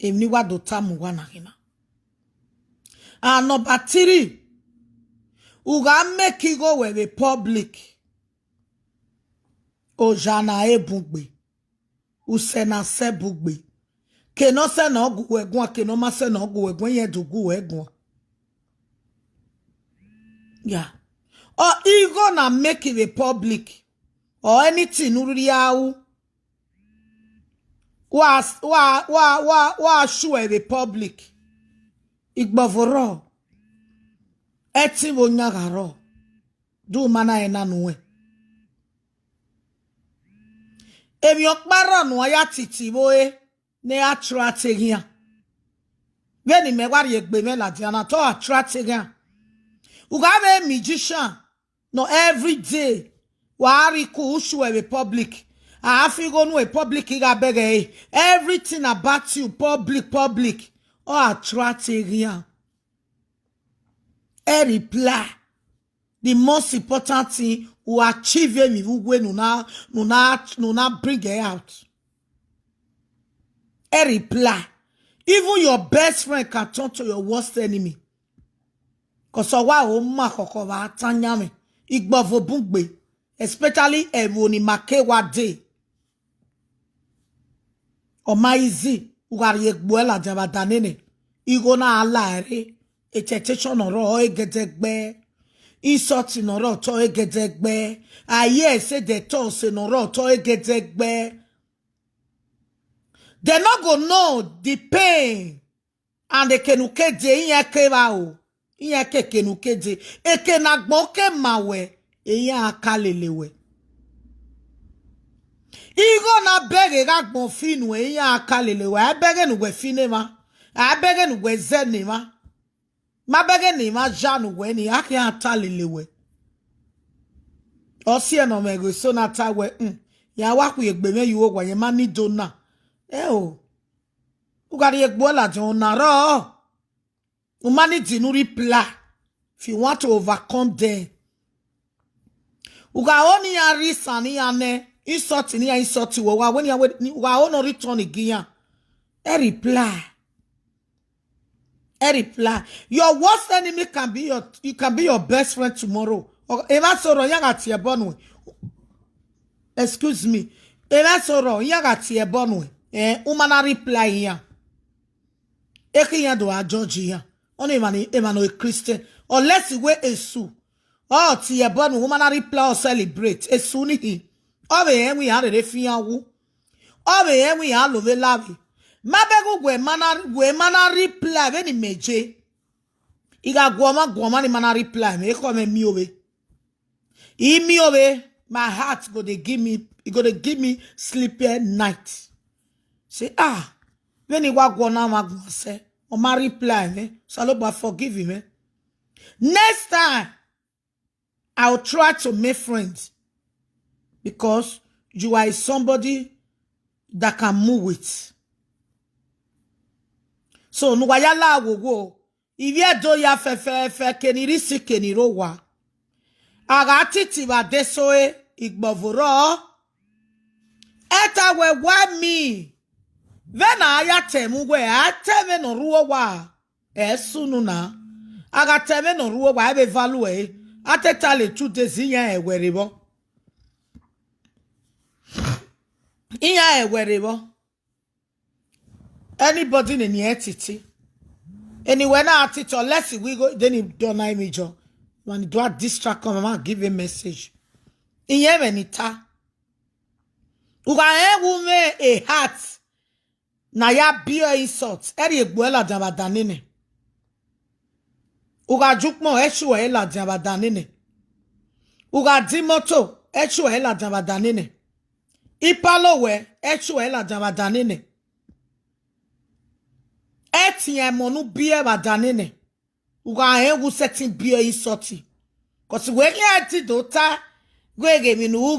Emni wa do tamu wana hina. And number 3, uga make it go with the public. O jana e bugbe. U sena se bugbe. Ke no se na ogu egwa, ke no ma se na ogu egwa, ye do gu egwa. Yeah. Or you gonna make it a public. Or anything uriau. Wa sure the public. Igbavoro. Eti wo nyagaro. Du mana ena nuwe. Emi okpara no ya titi boe ne atrate hia. Veni me wari egbe me la diana to atrate hia. Ugabe magician no every day wari ku ushu a public. I go no a public igabege. Everything about you public or attract here. A reply. The most important thing who achieve me who no na bring it out. A reply. Even your best friend can turn to your worst enemy. Cause wa o ma koko wa tanyame. Igbavo bungbe. Especially evoni makewa day. Omaizi ugari egbuela jabadanene igona alare echetation oro egedegbe insult noro to egedegbe aye say the to say noro to egedegbe. They not go know the pain and the kenukeje inyake ba o inyake kenukeje ekenagboke mawe eya akalelewe. Igo na bege gagbon finu e ya akalele wa bege nu we finema a bege nu we zenema ma bege ni ma janu we ni ake atalele we osie no mego so na ta we ya wa ku egbe me yiwo gwa ye ma ni dona o ugari egbo la jon na ro o ma ni dinu reply if you want to overcome them uga oni ya risani ya ne insult ni insult wo wa when you wa no return again. A reply. Your worst enemy can be your best friend tomorrow. Eva soro yaga tie bonwe. Excuse me. Eva soro yaga tie bonwe. Umana reply here. Eki ya do a judge here. Only emano a Christian. Unless you wear a su. Oh tie bonwe umana reply or celebrate. A suni hi. Obe enwi ha re fi awu. Obe enwi ha lo ve lavi. Mabegu we mana reply ve ni meje. Iga gwoma ni mana reply me ko me mi obe. I mi obe my heart go dey give me sleepy night. Say when you wa gwona ma gwo se o ma reply me so lo forgive me. Next time I will try to make friends. Because you are somebody that can move with. So, nuwayala wogo. Ivye do ya fe keniri si keniro wa. Agati tiba desoe igbovoro. Eta we wa mi. Vena ayatemu we ateme no ruo wa. Sunu na. Agateme no ruo wa ebe value. Atetale 2 days ya eweribo. Iya ewerebo. Anybody in the entity. Anywhere na attitude, unless we go, then he don't know me jo. When he do a distract come, I'ma give a message. Iye menita. Uga wume a heart. Na ya biyo insult. Eri egbuela jabadanine. Uga jukmo eshu ela jabadanine. Uga dimoto eshu ela jabadanine. Ipalowe eshu ela jabadanine. Etiye monu biye badanine. Uga wu setting biye insoti. Cause we eti dota gwe gemi nu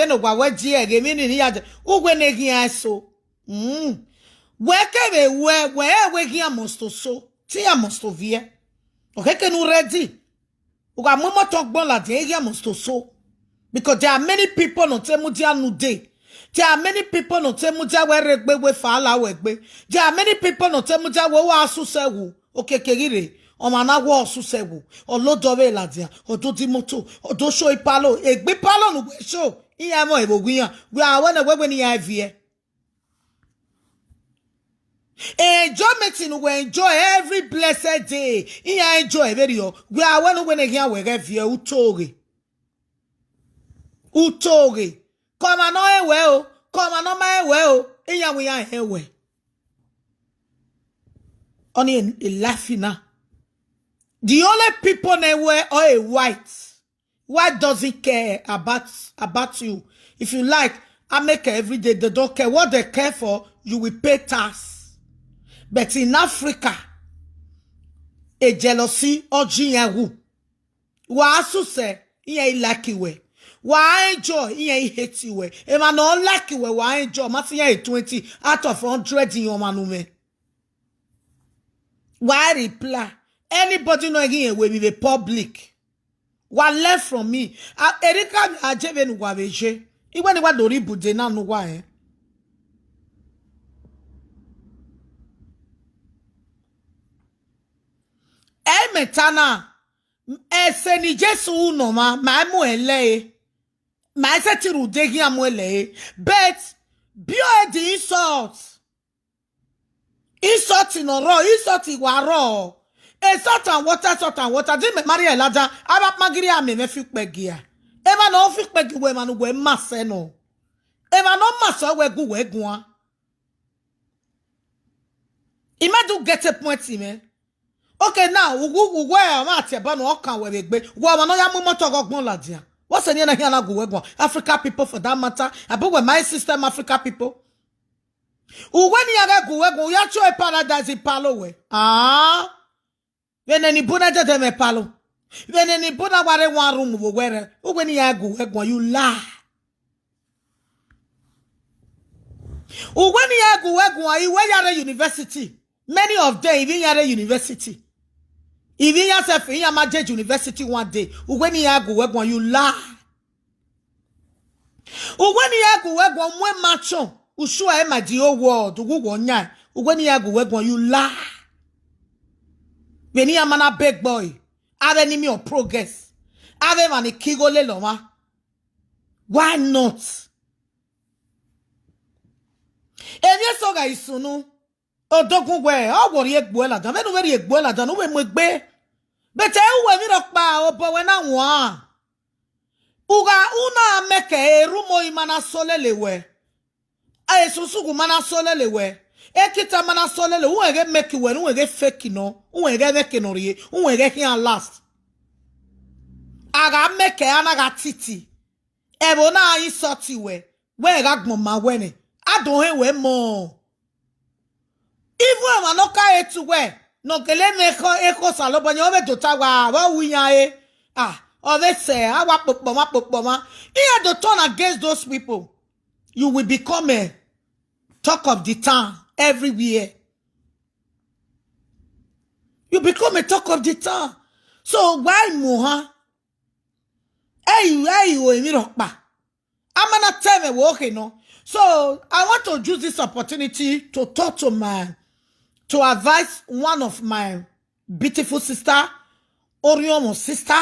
no gwa weji gemi ni ya ugwe negi aso. We kebe we gi amosto so. Ti amosto vie. Okay ke nu ready. Uga momo talk bon la de gi amosto so. Because there are many people on Temudia no day. There are many people no temuja we regbe we fala wegbe. There are many people no temuja we wa asusewu. Okay, kerire. Omana wo asusewu. Olodove ladia. Ododi moto. Odosho ipalo. Egbe palo no we show. Iya mo eboguya. We are when ni avie. Enjoyment we enjoy every blessed day. Iya enjoy very yo. We are when here we avie utoge. Utoge. Come on, no well. Come on, no my well. Iya we are here we. Only a laughing now. The only people they wear are a white. White doesn't care about you. If you like, I make every day. They don't care what they care for. You will pay tax. But in Africa, a jealousy or jinyahu. Wa asu say, iya lucky way. Wa enjoy, iya hate you way. If I not lucky way, wa enjoy. Masiya 20 out of 100 in your manume. Why reply? Anybody know again will be the public. What left from me? Erika ajebe nuwaveje. Iwe ni wa dori bude na nuwa eh. Metana. Ese ni Jesu no ma mu ele. Ma ese ti rude gi amu ele. But bio the insult. Insult no ro, insult wa ro. Salt and water. Didn't make Maria Elijah. About Magiria me fikpegia. Eva no fikpegi we manu we masse no. Eva no masse we gu we gwa. Ima do get a point me. Okay now ugu we amate ba no kan we begbe. Wo ma no ya mo moto gogbon ladia. What's any na here na gu we gwa. Africa people for that matter. About we my system Africa people. Uweni ya gu we gwa ya cho e paradise in palo we. Ah. When any Buddha de me palo. When any Buddha ware one room where when you go, you lie. When you go, you were at university. Many of them even at a university. Even yourself in your major university one day. When you go, you lie. When you go, when macho, who show him a dear world, who won ya. When you go, you lie. When you are a big boy, have enemy of progress. Have a man a kigole loma. Why not? If you saw guys sunu, oh don't we? Oh worry egbuela dan. When we egbuela dan, we mugbe. But we mi rock ba obo we na wa. Uga una meke rumo imana sole lewe. Aye susugu mana sole lewe. Ekita mana solele uwege make we uwege fake no uwege make no rie uwege here last aga make anaga titi ebo na ayi soti we ga gbon ma we ni adon he we mo ifu ma no ka etu we no kele me ko eko salobo ni o be to tawa wa wuyan e o be say awa popoma here to turn against those people you will become a talk of the town. Everywhere. You become a talk of the town. So why moha? Hey, I'm gonna tell me walking no. So I want to use this opportunity to talk to advise one of my beautiful sister, Oriomo sister.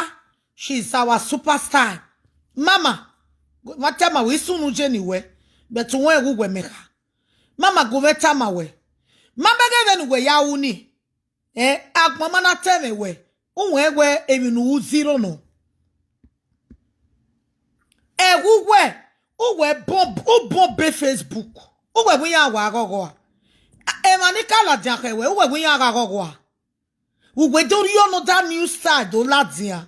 She's our superstar. Mama, what time we soon anyway? But when we make her. Mama go veta mawe. Mama gave we ya uni. Mama na teme we. Unwe eminu zero no. Uwe bombe Facebook. Uwe ya wa gogo. Manika la dianke we. Uwe ya gogo. Uwe do you know that new style do ladia.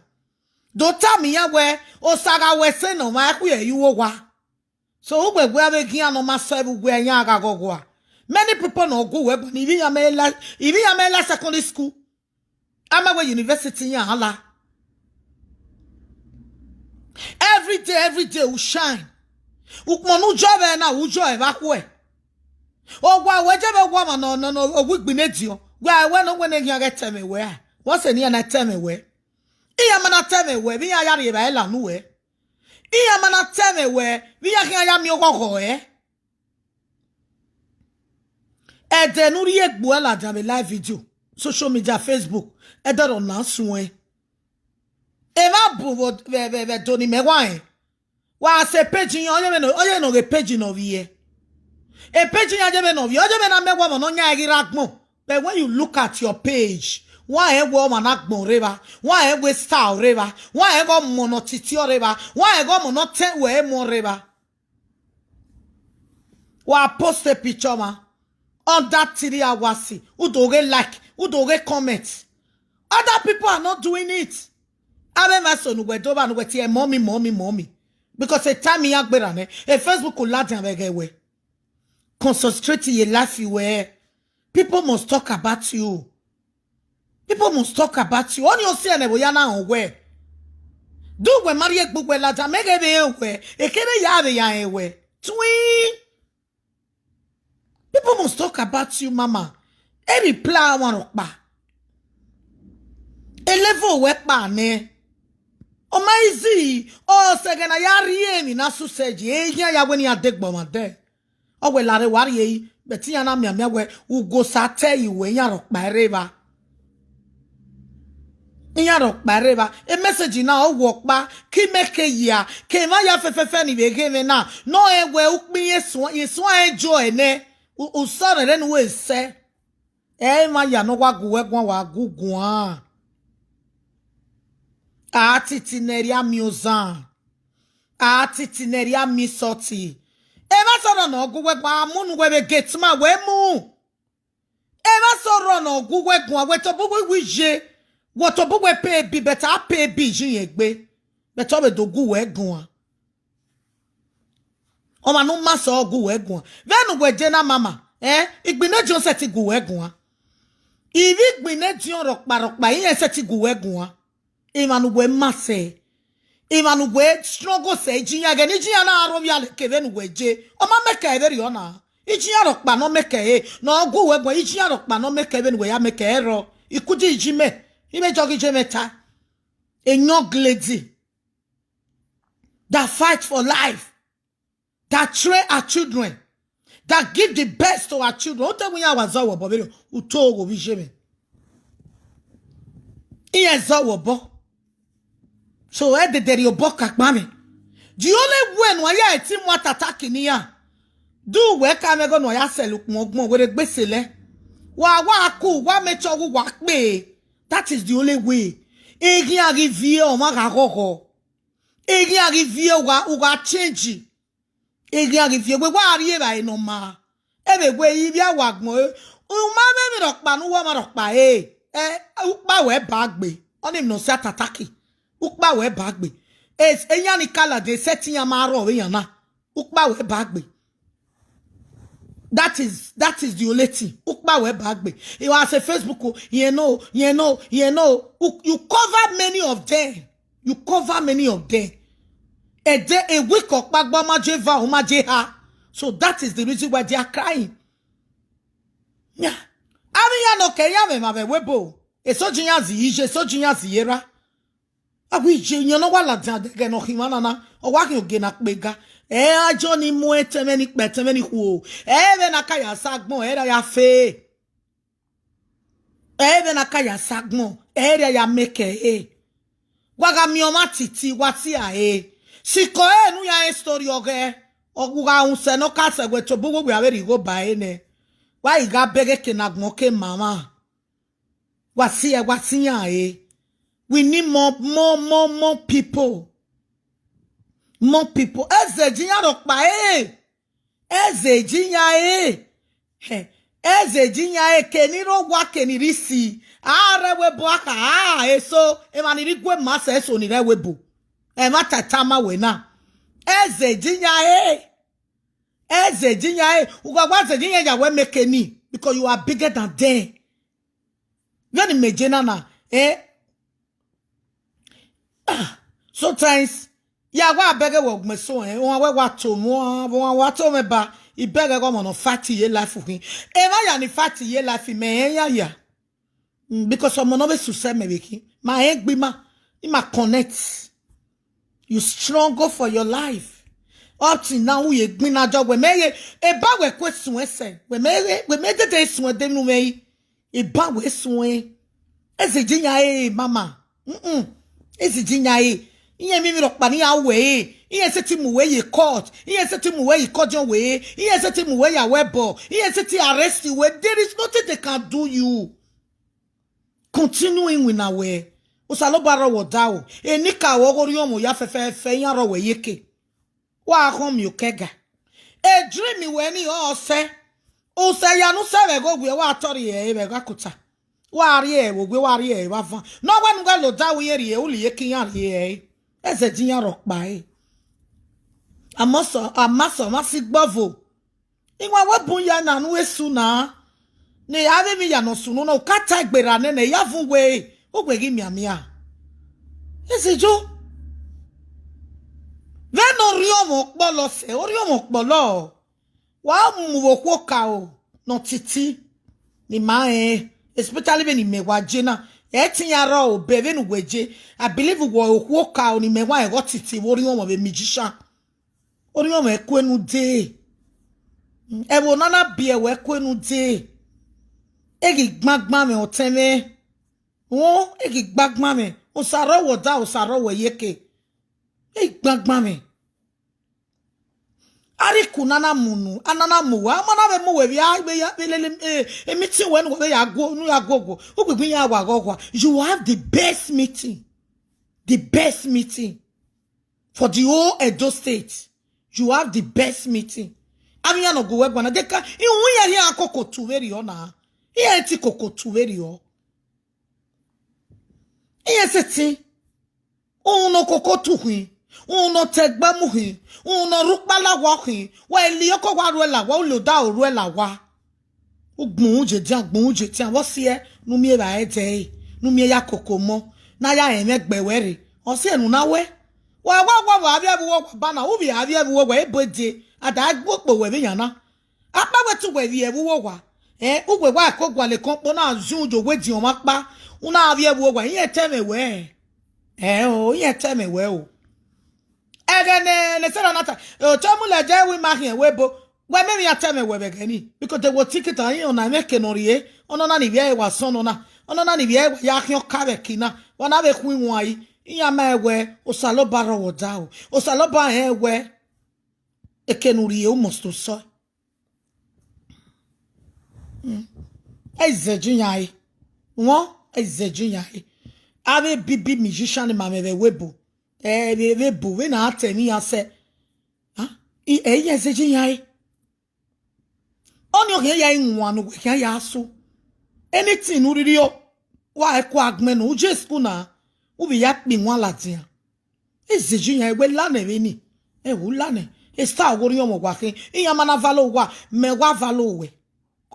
Do tami ya we. Osaga we se no ma ku ye you wa. So we have no massive we go. Many people no go web even Yamela secondary school. I'm a university ya hala. Every day we shine. Ukmonu job na ujo evakwe. Oh wa wejebe woman no we gbinedio. Why when you get me where? What's any na tell me where? Iyamana tell me where? Bi ya yare ba ela nu we. Iya mana teme we, we ya mi ogogo de nuri egbo la jabe live video social media Facebook e de ro na sun e va bu ve doni me wa se page yan oye no ge page no vie e page yan je be no vie oje be na me no nya gira gbon. But when you look at your page, why ever managbon river, why ever style river, why ever monotitio river, why ever monoten we more river. Why post a picture ma on that 3 hours, who do get like, who do get comments. Other people are not doing it. I remember son we do and we say mommy. Because a time yak berane, a Facebook will let them away. Concentrate your life you wear. People must talk about you. People must talk about you. On your say ne boyana onwe. Do we marry a book la jamege be onwe. E kere ya be ya enwe. Twin. People must talk about you, mama. E reply one okpa. E level we pa ne. O maizi. O segena ya rie na suseji. E ya weni adegbo ma de. O we lare wari beti yana miamia we ugo sate iwe nyarok bareba. Nyarok bareba. E message na o wokba ki meke ya ke ma ya fefefe ni begeme na no ewe ukmi yeswa ejo ene usore ren we se e ma ya no waguwe gwa wagugwa atitineria miozan atitineria misoti. Eva soro no gugwe gwa munu we get ma we mu. Eva soro no gugwe gwa we to bugwe wije. Wo to bugwe pay bi better pay bi jin yegbe. Better we do gugwe gwa. O ma no ma so gugwe gwa. Venu we jena mama. Igbine jon seti gugwe gwa. Ivi igbine jon rokpa yin seti gugwe gwa. Imanu we mase. Imanu we struggle say jinya gani jinya na aro ya kevenu weje o ma meka everi ona ijinya rokpa no meka no ogu we gwa ijinya rokpa no meka evenu we ya meka ero ikuji ijime ime jogi jemeta a young lady that fight for life, that train our children, that give the best to our children. Ote mwenye wazawa bobelo utogo vijeme iye zawa bo. So the derioboka mami. The only way no ya eti mo atataki ni ya. Do we ka me go no ya selu mo we gbesele. Wa ku wa mecho wa pe. That is the only way. Egi arrive o ma ga koko. Egi arrive o ga change. Egi arrive we wa ari ba no ma. Ebe we yi bia wa gbon. O ma me mi rokpa nu wa ma rokpa ukpa we bagbe. Oni no se atataki. Ukpa we bagbe. Es enyani kala de setting amaro we yana. Ukpa we bagbe. That is the only thing. Ukpa we bagbe. You was a Facebook, you know. You cover many of them. You cover many of them. A day a week of bagbama jeva umajeha. So that is the reason why they are crying. Yeah. Ari no keya me mabe webo. E so jinya zi ije, so jinya zi yera. Awi je no wala de no himana na o wa ki oge na pega ajo ni mu etemeni petemeni hu be na kaya sagbon era ya fe be na kaya sagbon era ya meke waga mi o ma titi wati a siko nu ya story oge oguga un se no ka se gwe to bugu we averi go ba ne wa iga bege ke na gbon ke mama wasi ya we need more people. More people. Eze jinya rokpa Eze jinya Eze jinya keniro wa kenirisi. Are webo aka eso emaniri gwe masa eso ni webo. Mata tama we na. Eze jinya Eze jinya ugagwa eze jinya ya we mekeni because you are bigger than them. When mejena na sometimes ya wa bege wo meso won wa to mo won wa to me ba I bege go mo no fati ye life hu ma ya ni fati ye life me ya because some no be success me beki ma egbi ma connect you struggle for your life Up to now, we been a job. We may a bag with question. Say, we made the day swim them away. A bag with swim. Is it Jina, Mama? Is it Jina? Iye mi rock money away. Iye set him away you caught. Iye set him away you caught your way. Iye set him away your webbo. Iye set him arrest you. There is nothing they can do you. Continuing with our way. Usalobara wodao. E nika wogoriomo ya fefe yan rowe yeke. Wa home you kega. E dreamy when you all say. O say ya no se go gwe wa tori e be gakuta. Warie wo gwe warie wa fa. No when go lo da we ye uli yeke yan ye. Eze jinya rock by. Amaso masigbavo. Iwa webun ya na nu esu na. Ne ave mi ya no sunu no kata igbera ne ya fun we. Ogwe gi miamia. Ese jo. Veno riomo polo se, oriomo polo. Wa mu wo kwoka o no titi. Ni mae, especially when ni mewa jena. Etinyara o beve nu weje. I believe wo kwoka o ni mewa e go titi oriomo be magician. Oriomo ekwenu de. E wo nana bie we ekwenu de. Egi gbagba me oteme. Wọ́n egi gbagba me osaro woda osaro we yeke e gbagba me ari kunana munu anana muwa amana be mu we bia be ya belele meeting when we ya go nu ya gogo ogbegbe ya wa gogo. You have the best meeting for the whole Edo state. You have the best meeting. Ami ya no go we gwana deka iwu ya ri akoko tuweri ona iya enti koko tuweri o. Iyeseti uno kokotu hui uno tegba muhi uno rukbala wa hui wa iliyoko wa ruela wa uloda ruela wa ugbun uje ti wo sie nu mi ba eje nu mi ya kokomo na ya emegbewere o se enu nawe wa abi ebu wo bana ubi abi ebu wo ebode ada agbopo we yana apa wetu we ebu wo wa ugwe wa akogwa le konpo na azujo we di o mapa una avie buogwa yin teme we yin teme we o egene ne sera nata o tomu le je we ma hien webo we me mi ateme we begani because they will ticket yin ona meke norie ono na ni bia e wa sono na ono na ni bia e ya hien ka be kina wana be ku won ayi yin ma ewe osalo baro woda o osalo ba ewe ekenurie o must so ezejunyai won ezejunyai ave bibi musician ma me webo webo we na atemi ase ezejunyai onyo ke ya inwa no ke ya so anything uriri o wa ekwo agme no uje school na ubi ya pi nwa latin ezejunyai we lane we ni wo lane e star wori omo gwa ke iyama na valo wa me wa valo we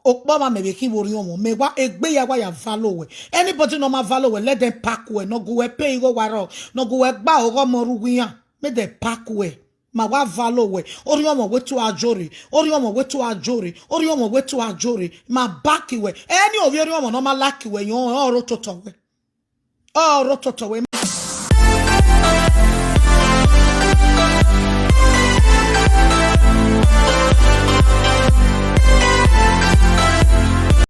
okpoma me be ki wori omo me wa egbe ya wa ya valo we anybody no ma valo we let them pack we no go we pay go waro no go we gba ogo morugun ya me they pack we ma wa valo we ori omo we to ajori ori omo we to ajori ori omo we to ajori ma back we any of ori omo no ma lack we yon oro toto we